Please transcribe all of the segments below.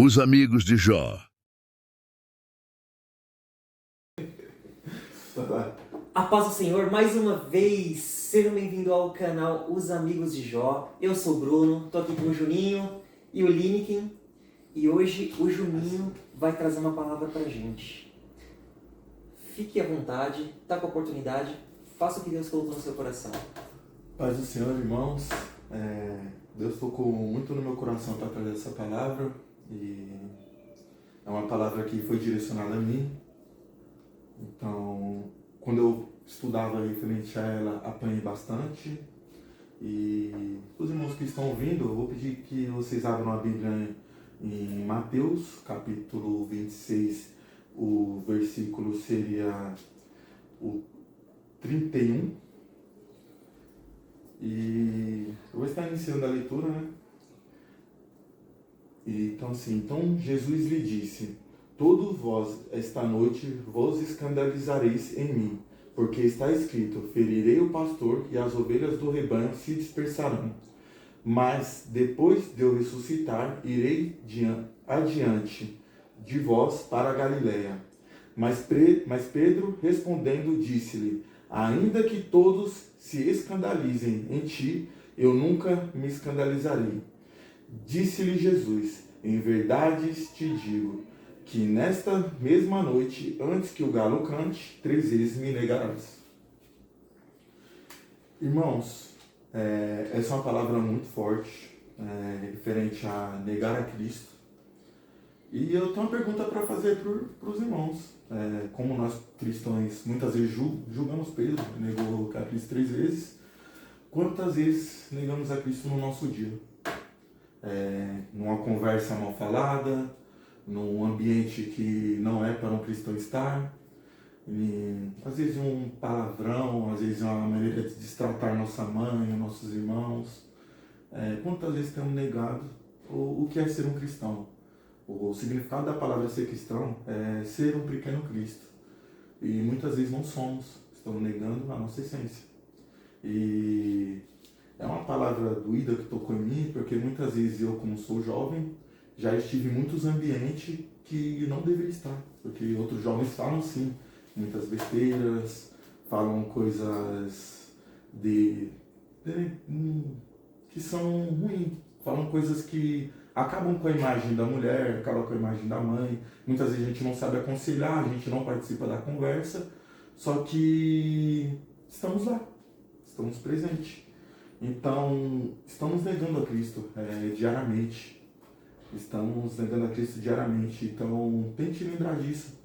Os amigos de Jó. A paz do Senhor, mais uma vez, seja bem-vindo ao canal Os Amigos de Jó. Eu sou o Bruno, estou aqui com o Juninho e o Linekin. E hoje o Juninho vai trazer uma palavra pra gente. Fique à vontade, tá com a oportunidade, faça o que Deus colocou no seu coração. Paz do Senhor, irmãos. Deus tocou muito no meu coração para trazer essa palavra e é uma palavra que foi direcionada a mim. Então, quando eu estudava referente a ela, apanhei bastante. E os irmãos que estão ouvindo, eu vou pedir que vocês abram a Bíblia em Mateus, capítulo 26, o versículo seria o 31. E eu vou estar iniciando a leitura, né? Então Jesus lhe disse: todos vós, esta noite, vos escandalizareis em mim, porque está escrito: ferirei o pastor e as ovelhas do rebanho se dispersarão. Mas depois de eu ressuscitar, irei adiante de vós para a Galiléia. Mas Pedro respondendo disse-lhe: ainda que todos se escandalizem em ti, eu nunca me escandalizarei. Disse-lhe Jesus: em verdade te digo, que nesta mesma noite, antes que o galo cante, 3 vezes me negarás. Irmãos, essa é uma palavra muito forte, referente a negar a Cristo. E eu tenho uma pergunta para fazer para os irmãos. Como nós cristãos muitas vezes julgamos Pedro, negou a Cristo 3 vezes, quantas vezes negamos a Cristo no nosso dia? Numa conversa mal falada, num ambiente que não é para um cristão estar, e, às vezes um palavrão, às vezes uma maneira de destratar nossa mãe, nossos irmãos. Quantas vezes temos negado o que é ser um cristão? O significado da palavra ser cristão é ser um pequeno Cristo. E muitas vezes não somos, estamos negando a nossa essência. E é uma palavra doída que tocou em mim, porque muitas vezes eu, como sou jovem, já estive em muitos ambientes que não deveria estar. Porque outros jovens falam sim, muitas besteiras, falam coisas que são ruins, falam coisas que acabam com a imagem da mulher, acabam com a imagem da mãe. Muitas vezes a gente não sabe aconselhar, a gente não participa da conversa, só que estamos lá, estamos presentes. Então, estamos negando a Cristo diariamente. Estamos negando a Cristo diariamente. Então, tente lembrar disso.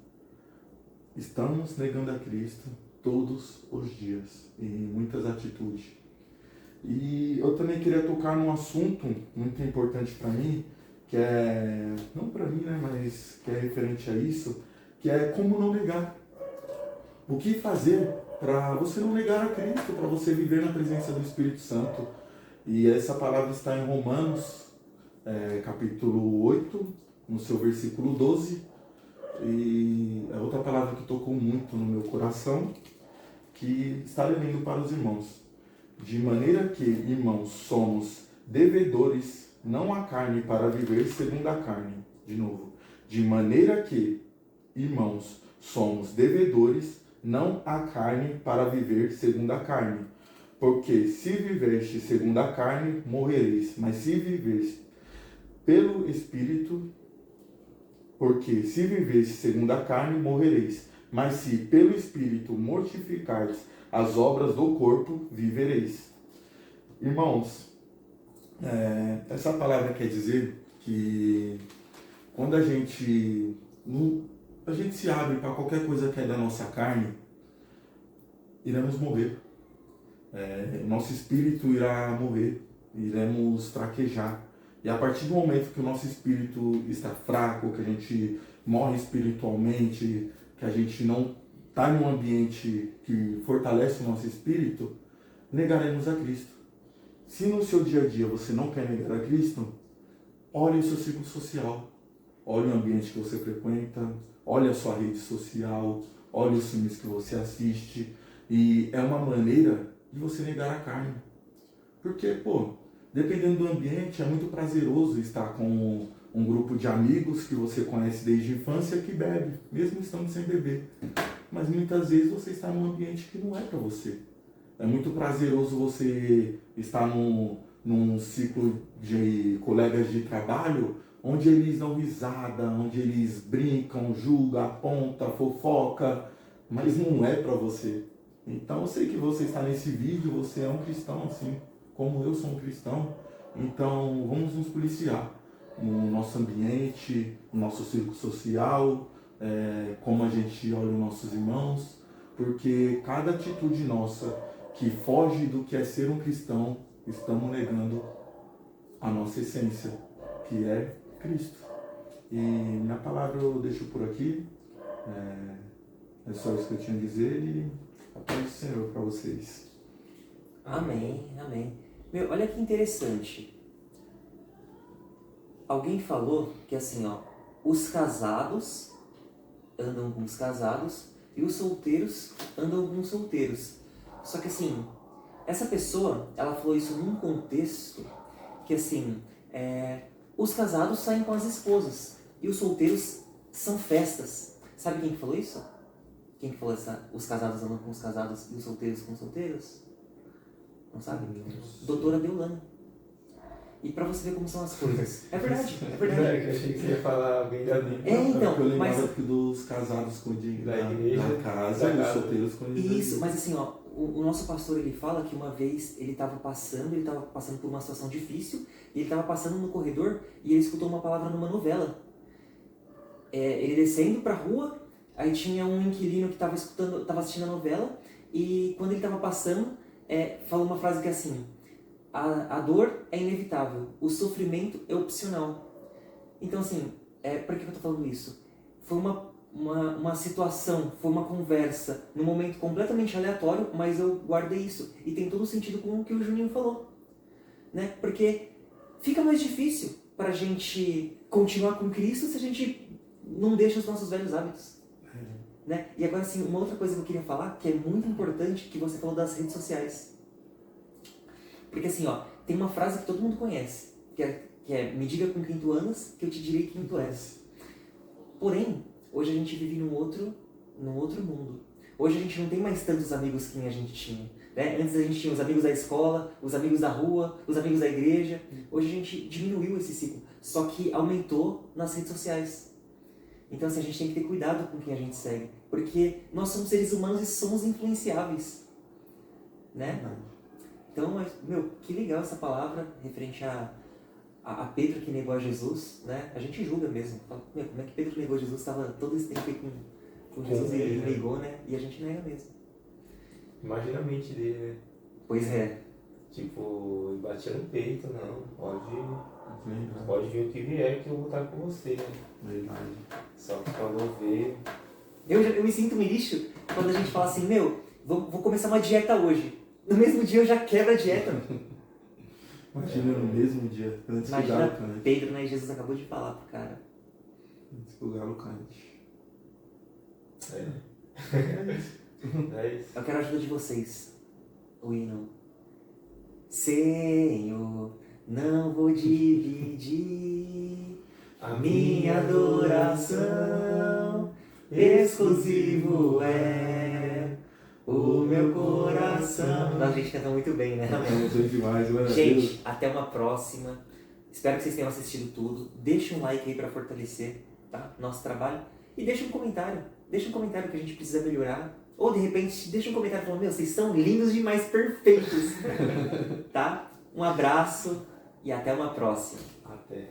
Estamos negando a Cristo todos os dias, em muitas atitudes. E eu também queria tocar num assunto muito importante para mim, que é, não para mim, né, mas que é referente a isso, que é como não negar. O que fazer para você não negar a Cristo, para você viver na presença do Espírito Santo. E essa palavra está em Romanos, capítulo 8, no seu versículo 12. E é outra palavra que tocou muito no meu coração, que está lendo para os irmãos. De maneira que, irmãos, somos devedores, não à carne, para viver segundo a carne. De novo. De maneira que, irmãos, somos devedores, não à carne, para viver segundo a carne. Porque se viverdes segundo a carne, morrereis. Mas se viverdes pelo Espírito, porque se viverdes segundo a carne, morrereis. Mas se pelo Espírito mortificardes as obras do corpo, vivereis. Irmãos, essa palavra quer dizer que quando a gente se abre para qualquer coisa que é da nossa carne, iremos morrer. Nosso espírito irá morrer, iremos fraquejar. E a partir do momento que o nosso espírito está fraco, que a gente morre espiritualmente, que a gente não está em um ambiente que fortalece o nosso espírito, negaremos a Cristo. Se no seu dia a dia você não quer negar a Cristo, olhe o seu círculo social, olhe o ambiente que você frequenta, olhe a sua rede social, olhe os filmes que você assiste, e é uma maneira de você negar a carne. Porque, dependendo do ambiente, é muito prazeroso estar com um grupo de amigos que você conhece desde a infância que bebe, mesmo estando sem beber. Mas muitas vezes você está num ambiente que não é para você. É muito prazeroso você estar num ciclo de colegas de trabalho onde eles dão risada, onde eles brincam, julgam, apontam, fofoca, mas não é para você. Então eu sei que você está nesse vídeo, você é um cristão assim, como eu sou um cristão. Então vamos nos policiar no nosso ambiente, no nosso círculo social, como a gente olha os nossos irmãos, porque cada atitude nossa que foge do que é ser um cristão, estamos negando a nossa essência, que é Cristo. E minha palavra eu deixo por aqui. É só isso que eu tinha a dizer e a paz do Senhor para vocês. Amém, amém. Meu, olha que interessante. Alguém falou que assim, ó, os casados andam com os casados e os solteiros andam com os solteiros. Só que assim, essa pessoa, ela falou isso num contexto que assim, os casados saem com as esposas e os solteiros são festas. Sabe quem que falou isso? Quem que falou os casados andam com os casados e os solteiros com os solteiros? Não sabe? Doutora Deolane. E pra você ver como são as coisas. É verdade, é verdade. Eu achei que você ia falar alguém da Bíblia. Então, eu lembrava mas... que dos casados com Da igreja, na casa e os solteiros com Isso, mas assim, ó, o nosso pastor, ele fala que uma vez ele estava passando por uma situação difícil, e ele estava passando no corredor e ele escutou uma palavra numa novela. Ele descendo pra rua, aí tinha um inquilino que estava assistindo a novela, e quando ele estava passando, falou uma frase que é assim: a dor é inevitável, o sofrimento é opcional. Então assim, por que eu tô falando isso? Foi uma situação, foi uma conversa, num momento completamente aleatório, mas eu guardei isso. E tem todo sentido com o que o Juninho falou. Né? Porque fica mais difícil pra gente continuar com Cristo se a gente não deixa os nossos velhos hábitos. Né? E agora sim, uma outra coisa que eu queria falar, que é muito importante, que você falou das redes sociais. Porque assim, ó, tem uma frase que todo mundo conhece, que é me diga com quem tu andas, que eu te direi quem tu és. Porém, hoje a gente vive num outro mundo. Hoje a gente não tem mais tantos amigos que a gente tinha. Né? Antes a gente tinha os amigos da escola, os amigos da rua, os amigos da igreja. Hoje a gente diminuiu esse ciclo, só que aumentou nas redes sociais. Então assim, a gente tem que ter cuidado com quem a gente segue, porque nós somos seres humanos e somos influenciáveis. Né? Então, meu, que legal essa palavra referente a Pedro que negou a Jesus, né? A gente julga mesmo. Fala, meu, como é que Pedro negou a Jesus? Estava todo esse tempo aí com Jesus e ele negou, né? E a gente nega mesmo. Imagina a mente dele, né? Pois é. Tipo, batia no peito, não. Pode vir o que vier que eu vou estar com você, né? Verdade. Só que quando vê... Eu me sinto um lixo quando a gente fala assim, meu, vou começar uma dieta hoje. No mesmo dia eu já quebro a dieta. Imagina no mesmo dia, antes que o galo cante. Pedro, né? Jesus acabou de falar pro cara. Antes que o galo cante. É isso. Eu quero a ajuda de vocês. O hino. Senhor, não vou dividir a minha adoração. Exclusivo é o meu coração. Nossa, a gente canta muito bem, né? Foi demais, mano. Gente, até uma próxima. Espero que vocês tenham assistido tudo. Deixa um like aí pra fortalecer, tá? Nosso trabalho. E deixa um comentário. Deixa um comentário que a gente precisa melhorar. Ou de repente, deixa um comentário falando, meu, vocês são lindos demais, perfeitos. Tá? Um abraço e até uma próxima. Até.